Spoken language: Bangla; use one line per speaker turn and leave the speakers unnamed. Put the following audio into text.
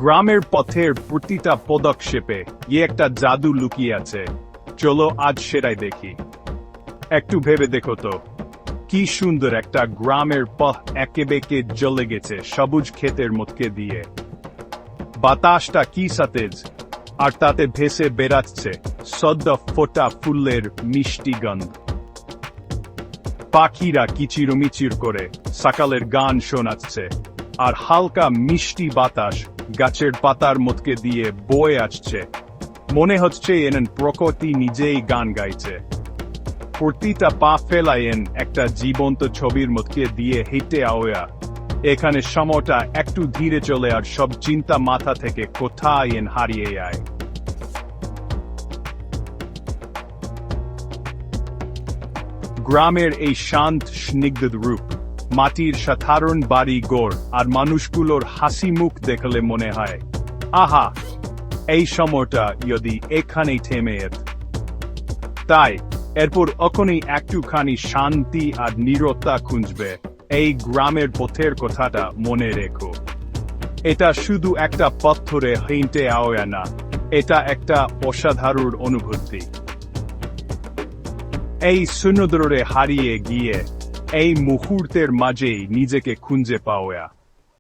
গ্রামের পথের প্রতিটা পদক্ষেপে একটা জাদু লুকিয়ে আছে। চলো আজ সেটাই দেখি। একটু ভেবে দেখো তো, কি সুন্দর একটা গ্রামের পথ একেবেঁকে জ্বলে গেছে সবুজ ক্ষেতের মধ্যে দিয়ে। বাতাসটা কি সতেজ, আর তাতে ভেসে বেড়াচ্ছে সদ্য ফোটা ফুলের মিষ্টি গন্ধ। পাখিরা কিচিরমিচির করে সকালের গান শোনাচ্ছে, আর হালকা মিষ্টি বাতাস গাছের পাতার মধ্যে দিয়ে বয়ে আসছে। মনে হচ্ছে প্রকৃতি নিজেই গান গাইছে। প্রতিটা পা ফেলায়েন একটা জীবন্ত ছবির মধ্যে দিয়ে হেঁটে আওয়া। এখানে সময়টা একটু ধীরে চলে আর সব চিন্তা মাথা থেকে কোথায় হারিয়ে যায়। গ্রামের এই শান্ত স্নিগ্ধ রূপ, মাটির সাধারণ বাড়ি ঘর আর মানুষগুলোর হাসি মুখ দেখলে মনে হয়, আহা, এই সময়টা যদি এখানেই থেমে যেত। তাই এরপর ওখানেই একটুখানি শান্তি আর নীরবতা খুঁজবে। এই গ্রামের পথের কথাটা মনে রেখো, এটা শুধু একটা পথরে হেঁটে আওয়া না, এটা একটা অসাধারণ অনুভূতি। এই শূন্যদরে হারিয়ে গিয়ে এই মুহূর্তের মাঝেই নিজেকে খুঁজে পাওয়া।